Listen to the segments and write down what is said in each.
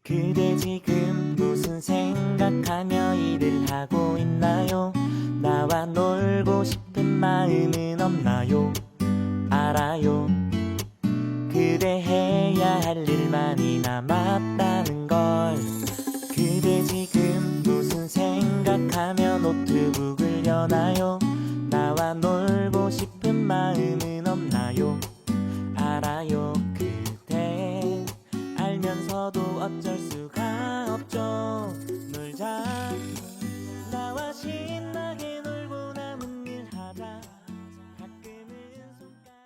그대 지금 무슨 생각하며 일을 하고 있나요? 나와 놀고 싶은 마음은 없나요? 알아요. 그대 해야 할 일 많이 남았다는 걸. 그대 지금 무슨 생각하며 노트북을 여나요? 나와 놀고 싶은 마음은 없나요? 알아요. 그대 알면서도 어쩔 수가 없죠. 놀자. 나와 신나게 놀고 남은 일 하자. 가끔은 손가락.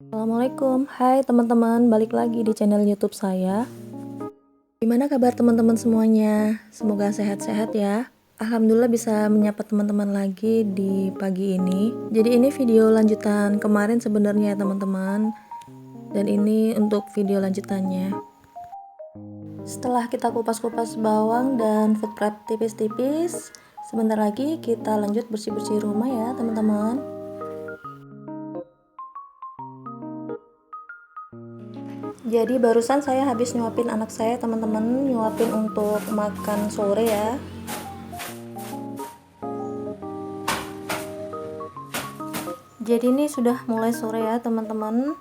Assalamualaikum, hai teman-teman, balik lagi di channel YouTube saya. Gimana kabar teman-teman semuanya? Semoga sehat-sehat ya. Alhamdulillah bisa menyapa teman-teman lagi di pagi ini. Jadi ini video lanjutan kemarin sebenarnya ya teman-teman. Dan ini untuk video lanjutannya. Setelah kita kupas-kupas bawang dan food prep tipis-tipis, sebentar lagi kita lanjut bersih-bersih rumah ya teman-teman. Jadi barusan saya habis nyuapin anak saya teman-teman, nyuapin untuk makan sore ya. Jadi ini sudah mulai sore ya teman-teman.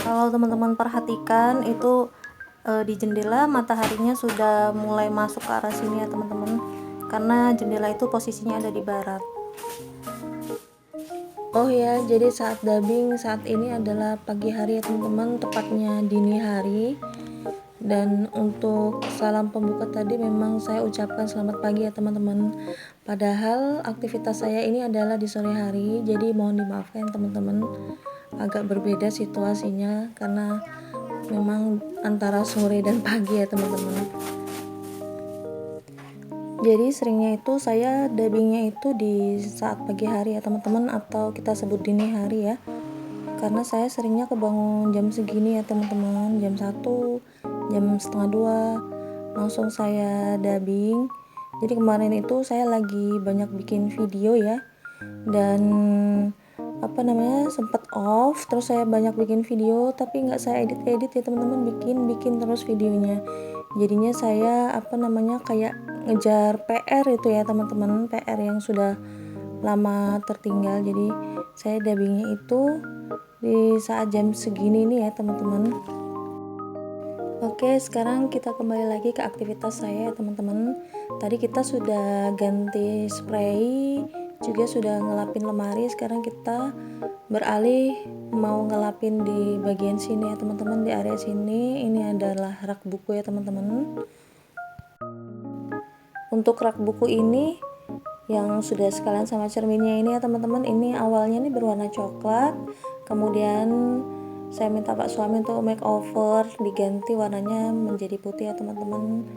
Kalau teman-teman perhatikan itu di jendela mataharinya sudah mulai masuk ke arah sini ya teman-teman. Karena jendela itu posisinya ada di barat. Oh ya, jadi saat dubbing saat ini adalah pagi hari ya teman-teman, tepatnya dini hari. Dan untuk salam pembuka tadi memang saya ucapkan selamat pagi ya teman-teman. Padahal aktivitas saya ini adalah di sore hari, jadi mohon dimaafkan teman-teman. Agak berbeda situasinya karena memang antara sore dan pagi ya teman-teman. Jadi seringnya itu saya dubbingnya itu di saat pagi hari ya teman-teman, atau kita sebut dini hari ya. Karena saya seringnya kebangun jam segini ya teman-teman, jam 1, jam setengah 2 langsung saya dubbing. Jadi kemarin itu saya lagi banyak bikin video ya. Dan sempat off, terus saya banyak bikin video tapi nggak saya edit ya teman-teman, bikin terus videonya. Jadinya saya kayak ngejar PR itu ya teman-teman, PR yang sudah lama tertinggal. Jadi saya dubbingnya itu di saat jam segini nih ya teman-teman. Oke, sekarang kita kembali lagi ke aktivitas saya ya teman-teman. Tadi kita sudah ganti spray, juga sudah ngelapin lemari. Sekarang kita beralih mau ngelapin di bagian sini ya teman-teman, di area sini. Ini adalah rak buku ya teman-teman. Untuk rak buku ini yang sudah sekalian sama cerminnya ini ya teman-teman, ini awalnya nih berwarna coklat, kemudian saya minta Pak suami untuk makeover, diganti warnanya menjadi putih ya teman-teman,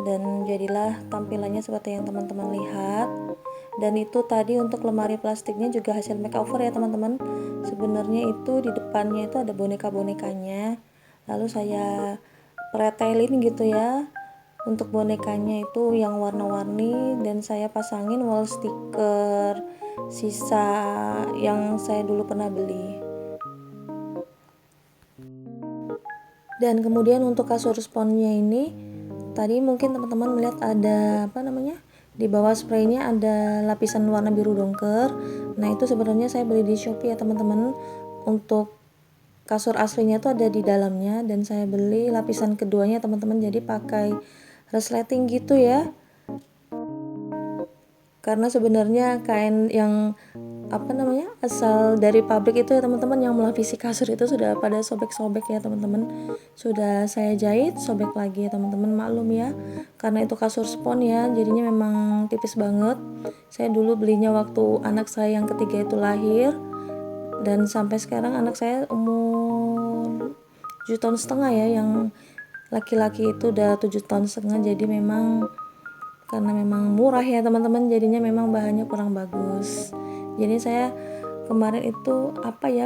dan jadilah tampilannya seperti yang teman-teman lihat. Dan itu tadi untuk lemari plastiknya juga hasil makeover ya teman-teman. Sebenarnya itu di depannya itu ada boneka-bonekanya, lalu saya pretelin gitu ya untuk bonekanya itu yang warna-warni, dan saya pasangin wall sticker sisa yang saya dulu pernah beli. Dan kemudian untuk kasur sponnya ini tadi mungkin teman-teman melihat ada di bawah spraynya ada lapisan warna biru dongker. Nah itu sebenarnya saya beli di Shopee ya teman-teman. Untuk kasur aslinya itu ada di dalamnya, dan saya beli lapisan keduanya teman-teman, jadi pakai resleting gitu ya. Karena sebenarnya kain yang asal dari pabrik itu ya teman-teman, yang melapisi kasur itu sudah pada sobek-sobek ya teman-teman. Sudah saya jahit, sobek lagi ya teman-teman, maklum ya. Karena itu kasur spon ya, jadinya memang tipis banget. Saya dulu belinya waktu anak saya yang ketiga itu lahir, dan sampai sekarang anak saya umur 7 tahun setengah ya, yang laki-laki itu udah 7 tahun setengah. Jadi memang karena memang murah ya teman-teman, jadinya memang bahannya kurang bagus. Jadi saya kemarin itu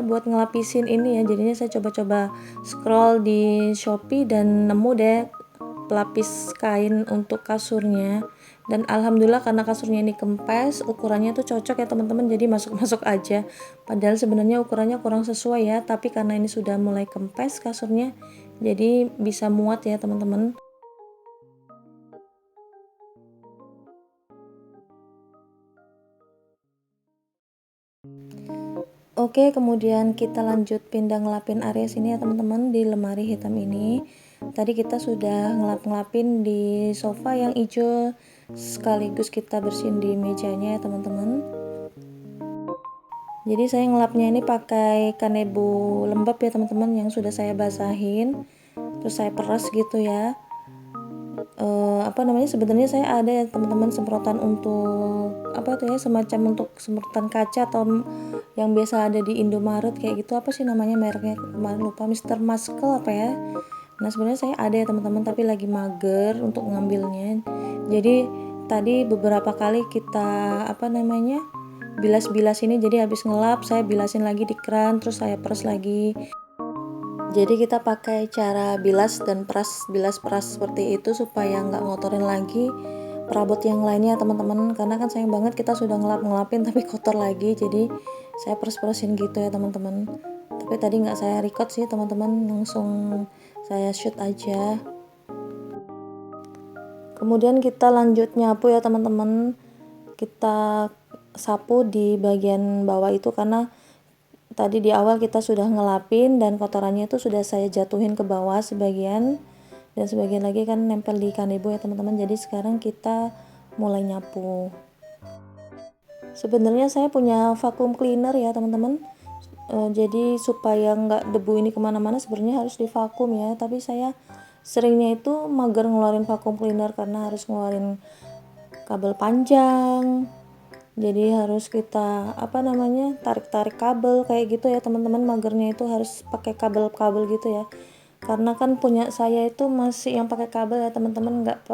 buat ngelapisin ini ya, jadinya saya coba-coba scroll di Shopee dan nemu deh lapis kain untuk kasurnya, dan alhamdulillah karena kasurnya ini kempes, ukurannya tuh cocok ya teman-teman, jadi masuk-masuk aja. Padahal sebenarnya ukurannya kurang sesuai ya, tapi karena ini sudah mulai kempes kasurnya, jadi bisa muat ya teman-teman. Oke, kemudian kita lanjut pindah ngelapin area sini ya teman-teman, di lemari hitam ini. Tadi kita sudah ngelap-ngelapin di sofa yang hijau, sekaligus kita bersihin di mejanya ya teman-teman. Jadi saya ngelapnya ini pakai kanebo lembab ya teman-teman, yang sudah saya basahin, terus saya peras gitu ya. Sebenarnya saya ada ya teman-teman semprotan untuk semacam untuk semprotan kaca atau yang biasa ada di Indomaret kayak gitu, apa sih namanya mereknya kemarin lupa, Mr. Muscle apa ya. Nah sebenarnya saya ada ya teman-teman, tapi lagi mager untuk ngambilnya. Jadi tadi beberapa kali kita bilas-bilas ini, jadi habis ngelap saya bilasin lagi di keran, terus saya peras lagi. Jadi kita pakai cara bilas dan bilas peras seperti itu supaya nggak ngotorin lagi perabot yang lainnya teman-teman, karena kan sayang banget kita sudah ngelapin tapi kotor lagi, jadi saya peras-perasin gitu ya teman-teman. Tapi tadi nggak saya record sih teman-teman, langsung saya shoot aja. Kemudian kita lanjut nyapu ya teman-teman, kita sapu di bagian bawah itu karena tadi di awal kita sudah ngelapin dan kotorannya itu sudah saya jatuhin ke bawah sebagian, dan sebagian lagi kan nempel di kanebo ya teman-teman. Jadi sekarang kita mulai nyapu. Sebenarnya saya punya vacuum cleaner ya teman-teman, jadi supaya nggak debu ini kemana-mana sebenarnya harus di vakum ya, tapi saya seringnya itu mager ngeluarin vacuum cleaner karena harus ngeluarin kabel panjang, jadi harus kita tarik-tarik kabel kayak gitu ya teman-teman. Magernya itu harus pakai kabel-kabel gitu ya, karena kan punya saya itu masih yang pakai kabel ya teman-teman, nggak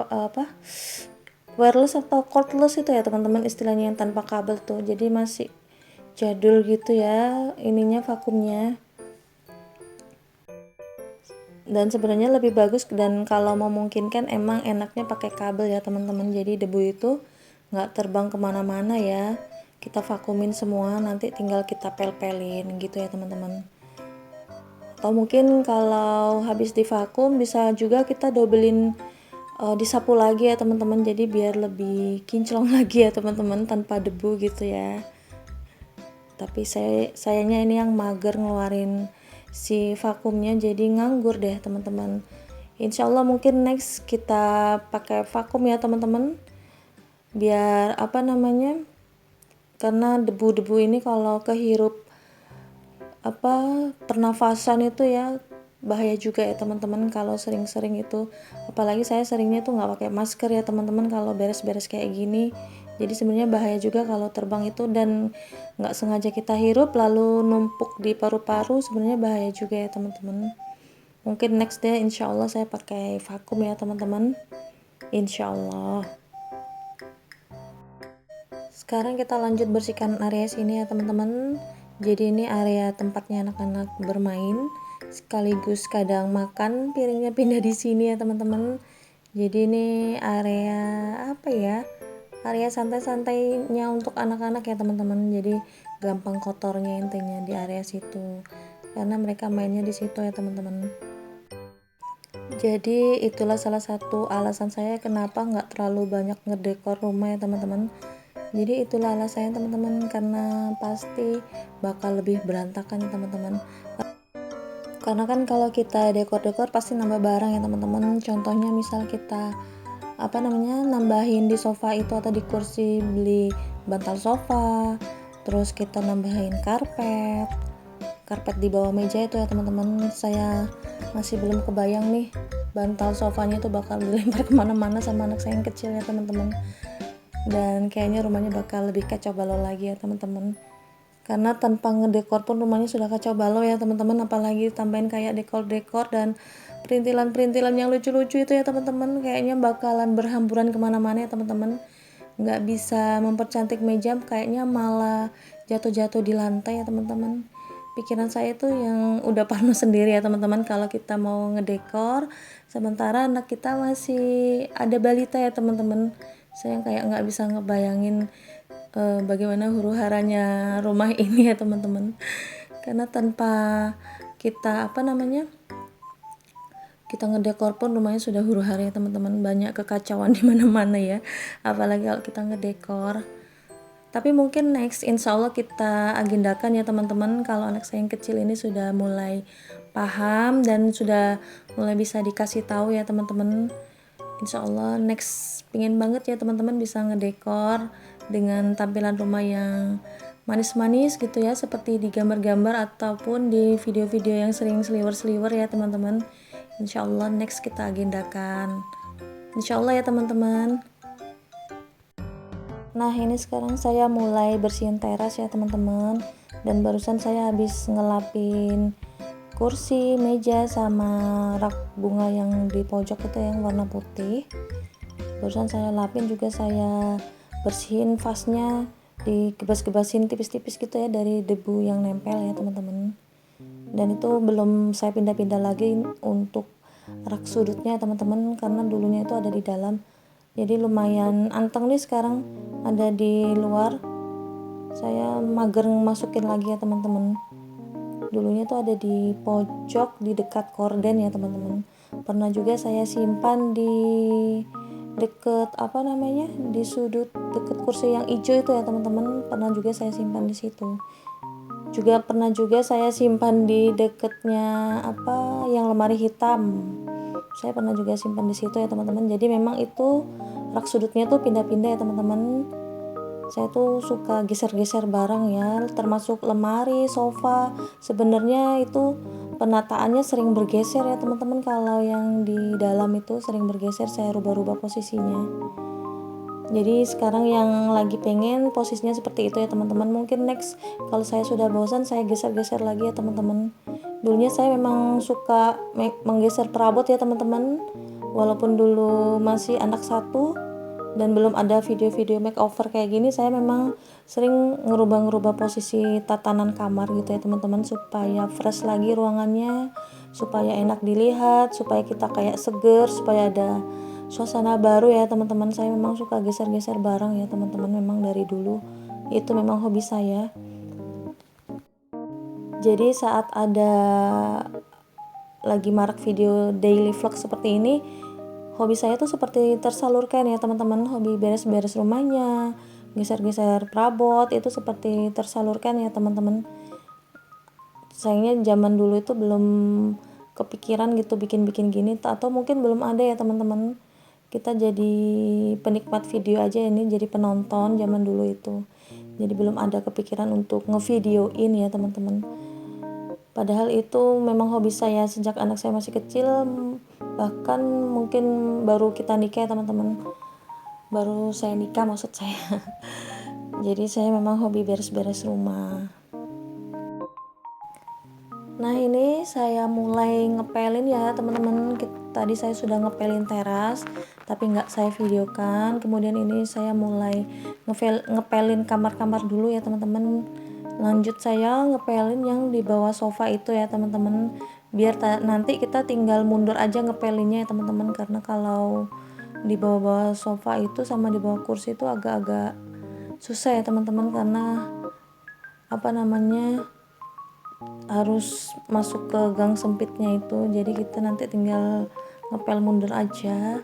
wireless atau cordless itu ya teman-teman istilahnya, yang tanpa kabel tuh, jadi masih jadul gitu ya ininya vakumnya. Dan sebenarnya lebih bagus, dan kalau memungkinkan emang enaknya pakai kabel ya teman-teman, jadi debu itu nggak terbang kemana-mana ya. Kita vakumin semua, nanti tinggal kita pel-pelin gitu ya teman-teman. Atau mungkin kalau habis divakum bisa juga kita dobelin, disapu lagi ya teman-teman, jadi biar lebih kinclong lagi ya teman-teman, tanpa debu gitu ya. Tapi sayangnya ini yang mager ngeluarin si vakumnya, jadi nganggur deh teman-teman. Insya Allah mungkin next kita pakai vakum ya teman-teman, biar karena debu-debu ini kalau kehirup pernafasan itu ya bahaya juga ya teman-teman kalau sering-sering itu. Apalagi saya seringnya tuh nggak pakai masker ya teman-teman kalau beres-beres kayak gini, jadi sebenarnya bahaya juga kalau terbang itu, dan nggak sengaja kita hirup lalu numpuk di paru-paru, sebenarnya bahaya juga ya teman-teman. Mungkin next day insya Allah saya pakai vakum ya teman-teman, insya Allah. Sekarang kita lanjut bersihkan area sini ya teman-teman. Jadi ini area tempatnya anak-anak bermain, sekaligus kadang makan, piringnya pindah di sini ya teman-teman. Jadi ini area area santai-santainya untuk anak-anak ya teman-teman, jadi gampang kotornya intinya di area situ karena mereka mainnya di situ ya teman-teman. Jadi itulah salah satu alasan saya kenapa nggak terlalu banyak ngedekor rumah ya teman-teman. Jadi itulah alasannya teman-teman, karena pasti bakal lebih berantakan ya teman-teman. Karena kan kalau kita dekor-dekor pasti nambah barang ya teman-teman. Contohnya misal kita nambahin di sofa itu atau di kursi, beli bantal sofa, terus kita nambahin karpet di bawah meja itu ya teman-teman. Saya masih belum kebayang nih bantal sofanya itu bakal dilempar kemana-mana sama anak saya yang kecil ya teman-teman, dan kayaknya rumahnya bakal lebih kacau balau lagi ya teman-teman, karena tanpa ngedekor pun rumahnya sudah kacau balau ya teman-teman, apalagi tambahin kayak dekor-dekor dan perintilan-perintilan yang lucu-lucu itu ya teman-teman, kayaknya bakalan berhamburan kemana-mana ya teman-teman. Nggak bisa mempercantik meja, kayaknya malah jatuh-jatuh di lantai ya teman-teman. pikiran saya tuh yang udah parno sendiri ya teman-teman kalau kita mau ngedekor, sementara anak kita masih ada balita ya teman-teman. Saya kayak nggak bisa ngebayangin bagaimana huru haranya rumah ini ya teman-teman, karena tanpa kita kita ngedekor pun rumahnya sudah huru hara ya teman-teman, banyak kekacauan di mana-mana ya, apalagi kalau kita ngedekor. Tapi mungkin next insya Allah kita agendakan ya teman-teman, kalau anak saya yang kecil ini sudah mulai paham dan sudah mulai bisa dikasih tahu ya teman-teman. Insya Allah next pingin banget ya teman-teman bisa ngedekor dengan tampilan rumah yang manis-manis gitu ya, seperti di gambar-gambar ataupun di video-video yang sering seliwer-seliwer ya teman-teman. Insya Allah next kita agendakan, insya Allah ya teman-teman. Nah ini sekarang saya mulai bersihin teras ya teman-teman, dan barusan saya habis ngelapin kursi, meja, sama rak bunga yang di pojok itu yang warna putih. Barusan saya lapin, juga saya bersihin vasnya, digebas-gebasin tipis-tipis gitu ya dari debu yang nempel ya teman-teman. Dan itu belum saya pindah-pindah lagi untuk rak sudutnya teman-teman, karena dulunya itu ada di dalam. Jadi lumayan anteng nih sekarang ada di luar. Saya mager masukin lagi ya teman-teman. Dulunya tuh ada di pojok di dekat korden ya teman-teman. Pernah juga saya simpan di deket di sudut deket kursi yang hijau itu ya teman-teman. Pernah juga saya simpan di situ. Juga pernah juga saya simpan di deketnya yang lemari hitam. Saya pernah juga simpan di situ ya teman-teman. Jadi memang itu rak sudutnya tuh pindah-pindah ya teman-teman. Saya tuh suka geser-geser barang ya, termasuk lemari, sofa. Sebenarnya itu penataannya sering bergeser ya teman-teman. Kalau yang di dalam itu sering bergeser, saya rubah-rubah posisinya. Jadi sekarang yang lagi pengen posisinya seperti itu ya teman-teman. Mungkin next kalau saya sudah bosan, saya geser-geser lagi ya teman-teman. Dulunya saya memang suka menggeser perabot ya teman-teman. Walaupun dulu masih anak satu dan belum ada video-video makeover kayak gini, saya memang sering ngerubah-ngerubah posisi tatanan kamar gitu ya teman-teman, supaya fresh lagi ruangannya, supaya enak dilihat, supaya kita kayak seger, supaya ada suasana baru ya teman-teman. Saya memang suka geser-geser barang ya teman-teman, memang dari dulu itu memang hobi saya. Jadi saat ada lagi marak video daily vlog seperti ini, hobi saya tuh seperti tersalurkan ya teman-teman. Hobi beres-beres rumahnya, geser-geser perabot, itu seperti tersalurkan ya teman-teman. Sayangnya zaman dulu itu belum kepikiran gitu bikin-bikin gini, atau mungkin belum ada ya teman-teman. Kita jadi penikmat video aja ini, jadi penonton zaman dulu itu. Jadi belum ada kepikiran untuk ngevideoin ya teman-teman. Padahal itu memang hobi saya sejak anak saya masih kecil, bahkan mungkin baru kita nikah ya teman-teman. Baru saya nikah maksud saya. Jadi saya memang hobi beres-beres rumah. Nah ini saya mulai ngepelin ya teman-teman. Tadi saya sudah ngepelin teras, tapi nggak saya videokan. Kemudian ini saya mulai ngepelin kamar-kamar dulu ya teman-teman. Lanjut saya ngepelin yang di bawah sofa itu ya teman-teman, biar nanti kita tinggal mundur aja ngepelinnya ya teman-teman. Karena kalau di bawah-bawah sofa itu sama di bawah kursi itu agak-agak susah ya teman-teman, karena harus masuk ke gang sempitnya itu. Jadi kita nanti tinggal ngepel mundur aja.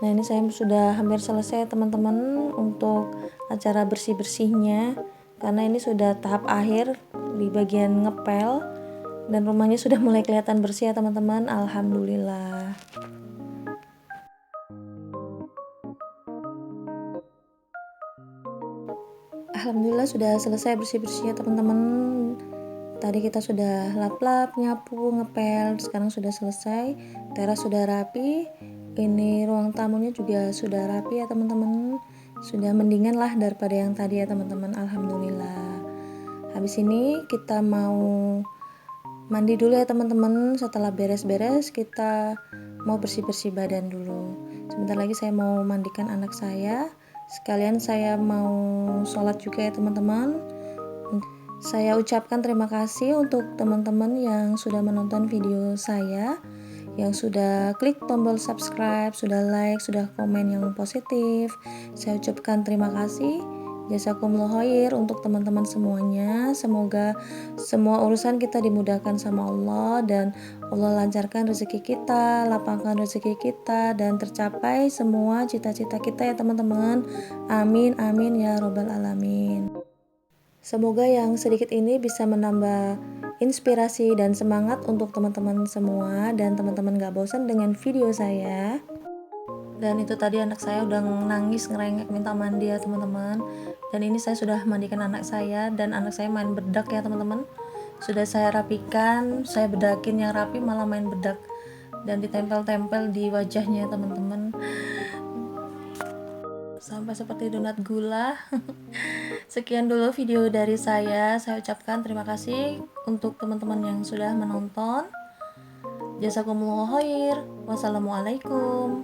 Nah ini saya sudah hampir selesai teman-teman untuk acara bersih-bersihnya, karena ini sudah tahap akhir di bagian ngepel dan rumahnya sudah mulai kelihatan bersih ya teman-teman. Alhamdulillah. Alhamdulillah sudah selesai bersih-bersihnya teman-teman. Tadi kita sudah lap-lap, nyapu, ngepel, sekarang sudah selesai. Teras sudah rapi. Ini ruang tamunya juga sudah rapi ya teman-teman. Sudah mendingan lah daripada yang tadi ya teman-teman. Alhamdulillah. Habis ini kita mau mandi dulu ya teman-teman. Setelah beres-beres kita mau bersih-bersih badan dulu. Sebentar lagi saya mau mandikan anak saya. Sekalian saya mau sholat juga ya teman-teman. Saya ucapkan terima kasih untuk teman-teman yang sudah menonton video saya, yang sudah klik tombol subscribe, sudah like, sudah komen yang positif. Saya ucapkan terima kasih. Jazakumullah khair untuk teman-teman semuanya. Semoga semua urusan kita dimudahkan sama Allah dan Allah lancarkan rezeki kita, lapangkan rezeki kita dan tercapai semua cita-cita kita ya teman-teman. Amin amin ya robbal alamin. Semoga yang sedikit ini bisa menambah inspirasi dan semangat untuk teman-teman semua dan teman-teman gak bosan dengan video saya. Dan itu tadi anak saya udah nangis ngerengek minta mandi ya teman-teman. Dan ini saya sudah mandikan anak saya dan anak saya main bedak ya teman-teman. Sudah saya rapikan, saya bedakin yang rapi malah main bedak dan ditempel-tempel di wajahnya teman-teman. Sampai seperti donat gula. Sekian dulu video dari saya ucapkan terima kasih untuk teman-teman yang sudah menonton. Jazakumullah khair. Wassalamualaikum.